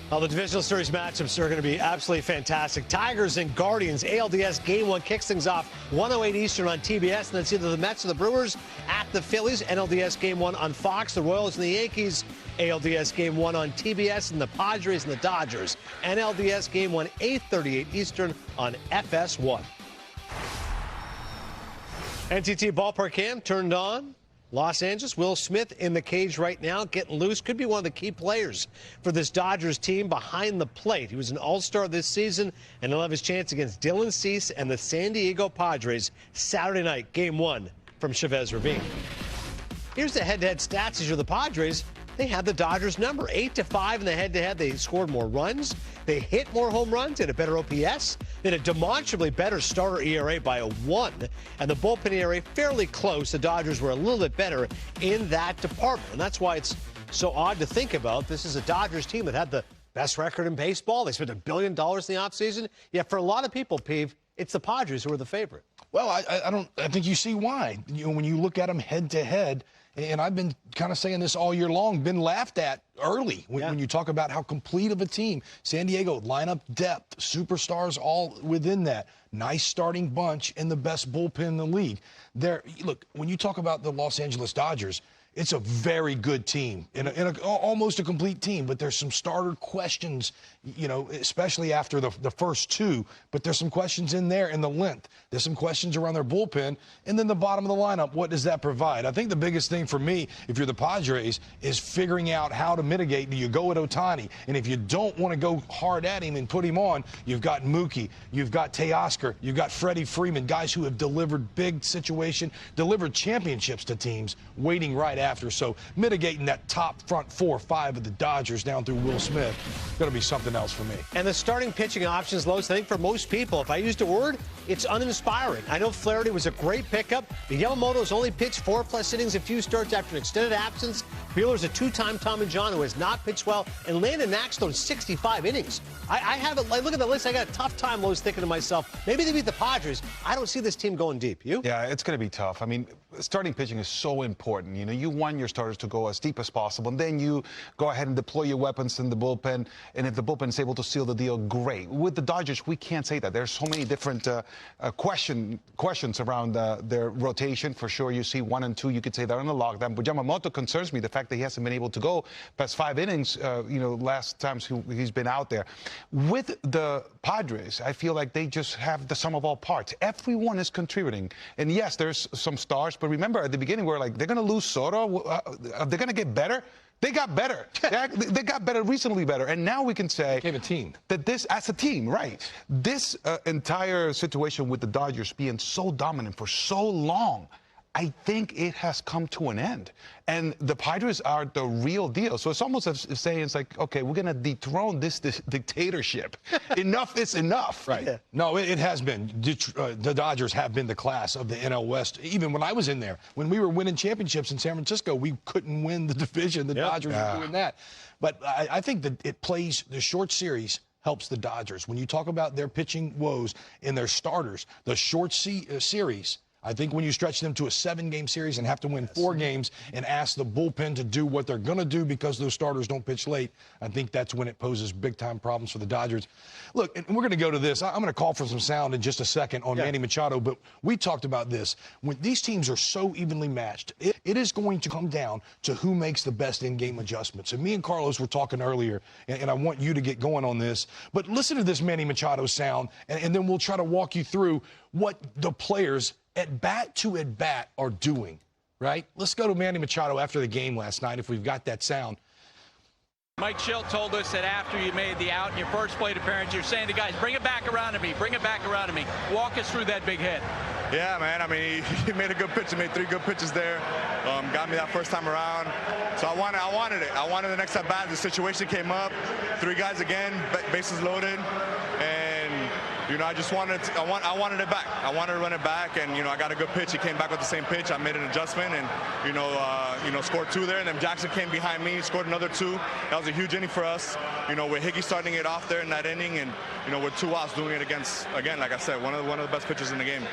Well, the divisional series matchups are going to be absolutely fantastic. Tigers and Guardians, ALDS Game 1 kicks things off 1:08 Eastern on TBS. And then it's either the Mets or the Brewers at the Phillies. NLDS Game 1 on Fox. The Royals and the Yankees. ALDS Game 1 on TBS. And the Padres and the Dodgers. NLDS Game 1, 8:38 Eastern on FS1. NTT Ballpark Cam turned on. Los Angeles, Will Smith in the cage right now, getting loose. Could be one of the key players for this Dodgers team behind the plate. He was an all-star this season, and he'll have his chance against Dylan Cease and the San Diego Padres Saturday night, Game 1 from Chavez Ravine. Here's the head-to-head stats as you're the Padres. They had the Dodgers number, 8-5 in the head-to-head. They scored more runs. They hit more home runs. They had a better OPS. They had a demonstrably better starter ERA by a 1. And the bullpen ERA fairly close. The Dodgers were a little bit better in that department. And that's why it's so odd to think about. This is a Dodgers team that had the best record in baseball. They spent $1 billion in the offseason. Yet for a lot of people, Peeve, it's the Padres who are the favorite. Well, I think you see why. When you look at them head-to-head, and I've been kind of saying this all year long, been laughed at early when you talk about how complete of a team. San Diego, lineup depth, superstars all within that. Nice starting bunch and the best bullpen in the league. Look, when you talk about the Los Angeles Dodgers, it's a very good team, almost a complete team, but there's some starter questions, especially after the first two, but there's some questions in there in the length. There's some questions around their bullpen, and then the bottom of the lineup, what does that provide? I think the biggest thing for me, if you're the Padres, is figuring out how to mitigate. Do you go with Ohtani? And if you don't want to go hard at him and put him on, you've got Mookie, you've got Teoscar, you've got Freddie Freeman, guys who have delivered big situation, delivered championships to teams, waiting right after. So mitigating that top front 4 or 5 of the Dodgers down through Will Smith, going to be something else for me. And the starting pitching options, Lois, I think for most people, if I used a word, it's uninspiring. I know Flaherty was a great pickup. The Yamamoto's only pitched 4+ innings, a few starts after an extended absence. Wheeler's a 2-time Tommy John who has not pitched well. And Landon Knack's 65 innings. I look at the list, I got a tough time, Lois, thinking to myself, maybe they beat the Padres. I don't see this team going deep. You? Yeah, it's going to be tough. I mean, starting pitching is so important. You want your starters to go as deep as possible, and then you go ahead and deploy your weapons in the bullpen, and if the bullpen is able to seal the deal, great. With the Dodgers, we can't say that. There's so many different questions around their rotation. For sure, you see 1 and 2, you could say they're on the lockdown, but Yamamoto concerns me, the fact that he hasn't been able to go past 5 innings, last times he's been out there. With the Padres, I feel like they just have the sum of all parts. Everyone is contributing, and yes, there's some stars, but remember at the beginning we were like, they're going to lose Soto. Are they going to get better? They got better. They got better, recently better. And now we can say became a team. That this, as a team, right, this entire situation with the Dodgers being so dominant for so long, I think it has come to an end. And the Padres are the real deal. So it's almost as saying, it's like, okay, we're going to dethrone this dictatorship. Enough is enough. Right. Yeah. No, it has been. The Dodgers have been the class of the NL West. Even when I was in there, when we were winning championships in San Francisco, we couldn't win the division. The Dodgers were doing that. But I think that it plays the short series helps the Dodgers. When you talk about their pitching woes and their starters, the short series, I think when you stretch them to a 7-game series and have to win 4 games and ask the bullpen to do what they're going to do because those starters don't pitch late, I think that's when it poses big-time problems for the Dodgers. Look, and we're going to go to this. I'm going to call for some sound in just a second on Manny Machado, but we talked about this. When these teams are so evenly matched, it is going to come down to who makes the best in-game adjustments. And me and Carlos were talking earlier, and I want you to get going on this. But listen to this Manny Machado sound, and then we'll try to walk you through what the players at bat to at bat are doing, right? Let's go to Manny Machado after the game last night, if we've got that sound. Mike Schilt told us that after you made the out in your first plate appearance, you're saying to guys, bring it back around to me, bring it back around to me. Walk us through that big hit. Yeah, man, I mean, he made a good pitch. He made 3 good pitches there. Got me that first time around. So I wanted it. I wanted the next at bat. The situation came up. 3 guys again, bases loaded. And I just wanted I wanted it back. I wanted to run it back, and I got a good pitch. He came back with the same pitch. I made an adjustment, and scored 2 there. And then Jackson came behind me, scored another 2. That was a huge inning for us. With Hickey starting it off there in that inning, and with 2 outs, doing it against, again, like I said, one of the best pitchers in the game.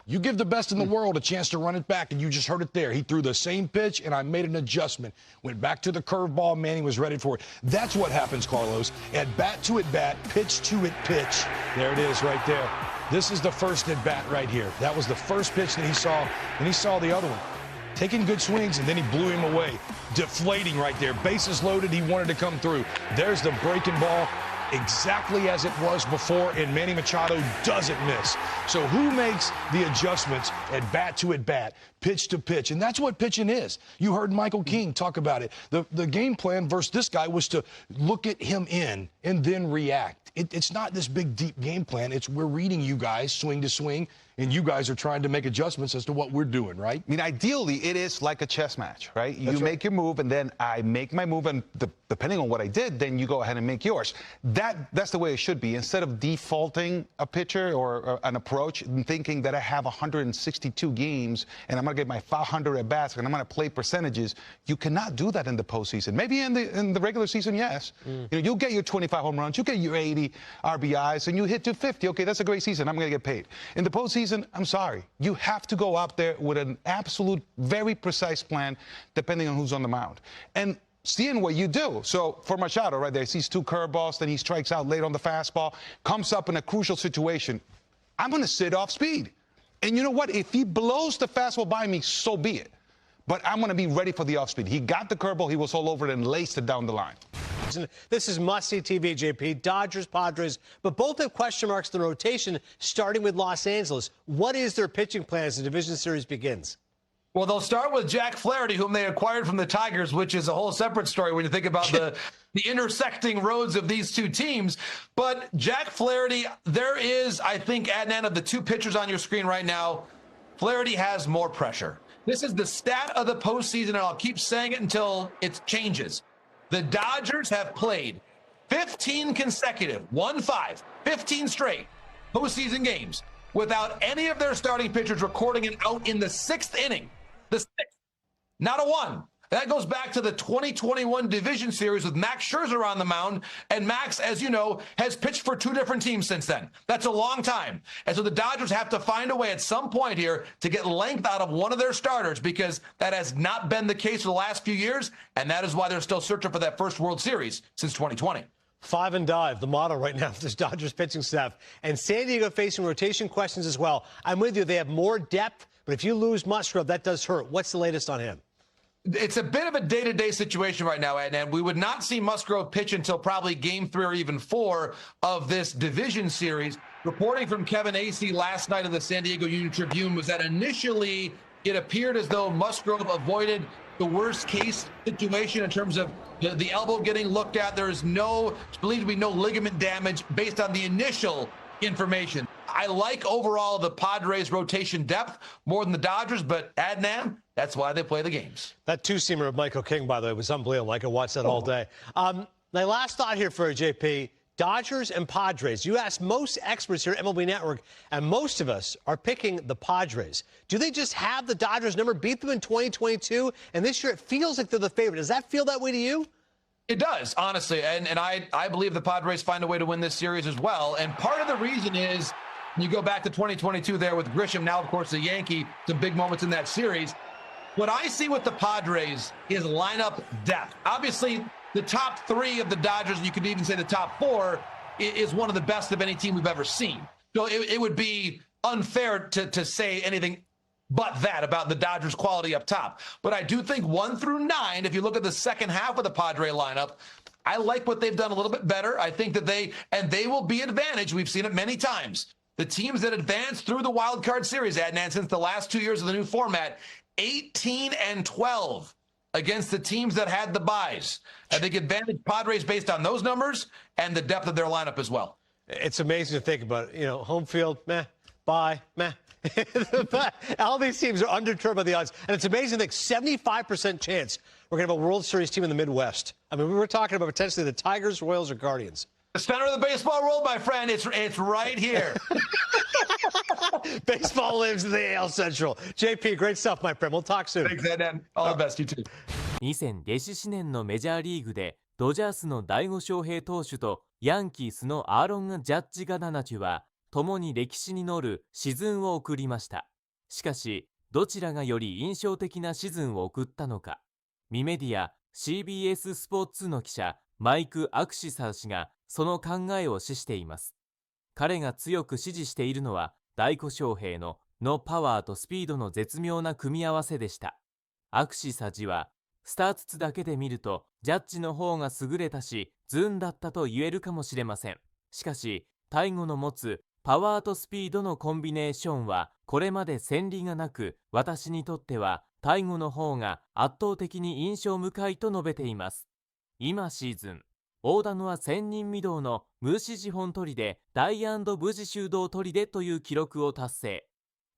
You give the best in the world a chance to run it back, and you just heard it there. He threw the same pitch, and I made an adjustment. Went back to the curveball. Manning was ready for it. That's what happens, Carlos. At bat to at bat, pitch to at pitch. There it is right there. This is the first at bat right here. That was the first pitch that he saw, and he saw the other one. Taking good swings, and then he blew him away. Deflating right there. Bases loaded. He wanted to come through. There's the breaking ball. Exactly as it was before, and Manny Machado doesn't miss. So who makes the adjustments at bat to at bat, pitch to pitch? And that's what pitching is. You heard Michael King talk about it. The game plan versus this guy was to look at him in and then react. It's not this big, deep game plan. It's we're reading you guys swing to swing, and you guys are trying to make adjustments as to what we're doing, right? I mean, ideally, it is like a chess match, right? You make your move, and then I make my move, and depending on what I did, then you go ahead and make yours. That's the way it should be. Instead of defaulting a pitcher or an approach and thinking that I have 162 games and I'm going to get my 500 at bats and I'm going to play percentages, you cannot do that in the postseason. Maybe in the regular season, yes. You know, you'll get your 25 home runs, you get your 80 RBIs, and you hit 250. Okay, that's a great season. I'm going to get paid. In the postseason, I'm sorry. You have to go out there with an absolute, very precise plan, depending on who's on the mound. And seeing what you do. So for Machado, right there, he sees two curveballs, then he strikes out late on the fastball, comes up in a crucial situation. I'm going to sit off speed. And you know what? If he blows the fastball by me, so be it. But I'm going to be ready for the off speed. He got the curveball, he was all over it and laced it down the line. This is must-see TV, JP. Dodgers, Padres, but both have question marks in the rotation, starting with Los Angeles. What is their pitching plan as the division series begins? Well, they'll start with Jack Flaherty, whom they acquired from the Tigers, which is a whole separate story when you think about the intersecting roads of these two teams. But Jack Flaherty, there is, I think, Adnan, of the two pitchers on your screen right now, Flaherty has more pressure. This is the stat of the postseason, and I'll keep saying it until it changes. The Dodgers have played 15 consecutive, 15 straight postseason games without any of their starting pitchers recording an out in the sixth inning. The sixth, not a one. That goes back to the 2021 division series with Max Scherzer on the mound. And Max, as you know, has pitched for two different teams since then. That's a long time. And so the Dodgers have to find a way at some point here to get length out of one of their starters, because that has not been the case for the last few years. And that is why they're still searching for that first World Series since 2020. 5 and dive, the motto right now for this Dodgers pitching staff. And San Diego facing rotation questions as well. I'm with you. They have more depth, but if you lose Musgrove, that does hurt. What's the latest on him? It's a bit of a day-to-day situation right now, and we would not see Musgrove pitch until probably Game 3 or even 4 of this division series. Reporting from Kevin Acee last night of the San Diego Union-Tribune was that initially it appeared as though Musgrove avoided the worst-case situation in terms of the elbow getting looked at. There is believed to be no ligament damage based on the initial information. I like overall the Padres rotation depth more than the Dodgers, but Adnan, that's why they play the games. That two-seamer of Michael King, by the way, was unbelievable. I could watch that all day. My last thought here for JP, Dodgers and Padres. You ask most experts here at MLB Network, and most of us are picking the Padres. Do they just have the Dodgers number, beat them in 2022, and this year it feels like they're the favorite? Does that feel that way to you? It does, honestly, and I believe the Padres find a way to win this series as well. And part of the reason is you go back to 2022 there with Grisham, now, of course, the Yankee, some big moments in that series. What I see with the Padres is lineup depth. Obviously, the top 3 of the Dodgers, you could even say the top 4, is one of the best of any team we've ever seen. So it would be unfair to say anything but that about the Dodgers' quality up top. But I do think 1 through 9, if you look at the second half of the Padre lineup, I like what they've done a little bit better. I think that they will be advantaged. We've seen it many times. The teams that advance through the wild card series, Adnan, since the last 2 years of the new format, 18 and 12 against the teams that had the byes. I think advantage Padres based on those numbers and the depth of their lineup as well. It's amazing to think about. You know, home field, meh, bye, meh. All these teams are undeterred by the odds. And it's amazing to think 75% chance we're going to have a World Series team in the Midwest. I mean, we were talking about potentially the Tigers, Royals, or Guardians. The center of the baseball world, my friend, it's right here. Baseball lives in the AL Central. JP, great stuff, my friend. We'll talk soon. Thanks, Adnan. All the best, you too. 2017年のメジャーリーグでドジャースの大吾翔平投手とヤンキースのアーロン・ジャッジ・ガダナチュは共に歴史に乗るシーズンを送りました。しかし、どちらがより印象的なシーズンを送ったのか、ミメディア CBS スポーツの記者マイク・アクシサー氏がその考えを示しています。彼が強く支持しているのは、大谷翔平のパワーとスピードの絶妙な組み合わせでした。アクシサ氏は、スターツツだけで見ると、ジャッジの方が優れたし、ズンだったと言えるかもしれません。しかし、タイゴの持つパワーとスピードのコンビネーションは、これまで先例がなく、私にとっては、タイゴの方が圧倒的に印象深いと述べています。今シーズン、大田野は千人未到の無指示本取りで大安無事修道取りでという記録を達成。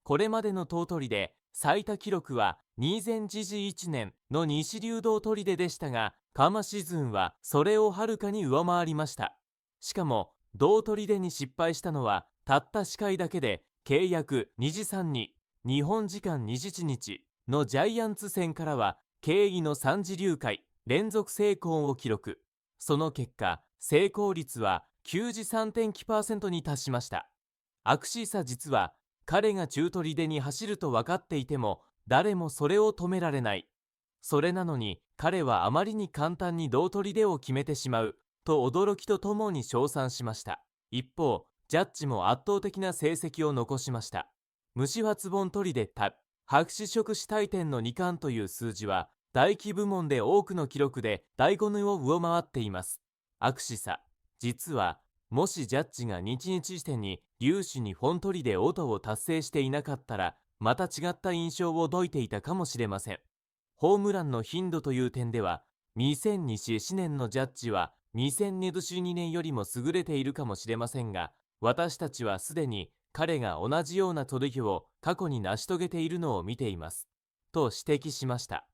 これまでの頭取りで最多記録は2000時事1年の西流道取りででしたが、カシーズンはそれをはるかに上回りました。しかも、同取りでに失敗したのはたった4回だけで、契約2時3に日本時間27日のジャイアンツ戦からは経緯の3次流回連続成功を記録。その結果、成功率は93.9% に達しました。アクシーサ実は、彼が中取りでに走ると分かっていても、誰もそれを止められない。それなのに、彼はあまりに簡単に同取りでを決めてしまう、と驚きとともに称賛しました。一方、ジャッジも圧倒的な成績を残しました。虫発本取りで白紙触手大点の2冠という数字は、大気部門で多くの記録で第5ヌを上回っています。アクシサ、実は、もしジャッジが日々時点に粒子に本取りで音を達成していなかったら、また違った印象を解いていたかもしれません。ホームランの頻度という点では、2021年のジャッジは2022年よりも優れているかもしれませんが、私たちはすでに彼が同じような取りを過去に成し遂げているのを見ています。と指摘しました。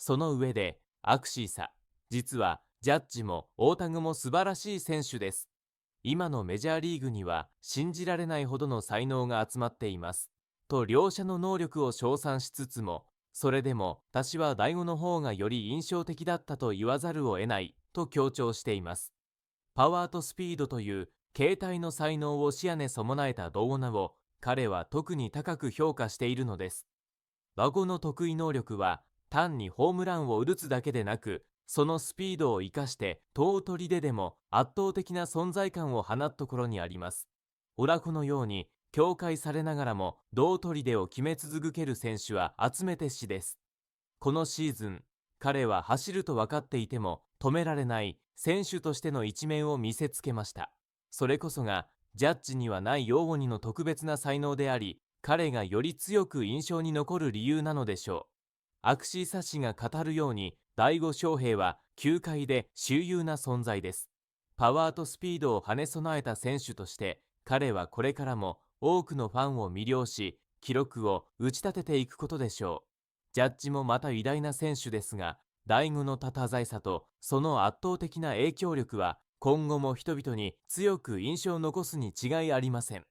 その上で、アクシーサ、実はジャッジも大谷も素晴らしい選手です。今のメジャーリーグには信じられないほどの才能が集まっています。と両者の能力を称賛しつつも、それでも私は第5の方がより印象的だったと言わざるを得ないと強調しています。パワーとスピードという携帯の才能を視野に備えた動画を彼は特に高く評価しているのです。和語の得意能力は単にホームランを打つだけでなく、そのスピードを生かして遠取りでも圧倒的な存在感を放つところにあります。オラコのように境界されながらも同取りでを決め続ける選手は集めてしです。このシーズン、彼は走ると分かっていても止められない選手としての一面を見せつけました。それこそがジャッジにはない用語にの特別な才能であり、彼がより強く印象に残る理由なのでしょう。アクシーサ氏が語るように、大谷翔平は球界で秀優な存在です。パワーとスピードを兼ね備えた選手として、彼はこれからも多くのファンを魅了し、記録を打ち立てていくことでしょう。ジャッジもまた偉大な選手ですが、第5の佇さとその圧倒的な影響力は、今後も人々に強く印象を残すに違いありません。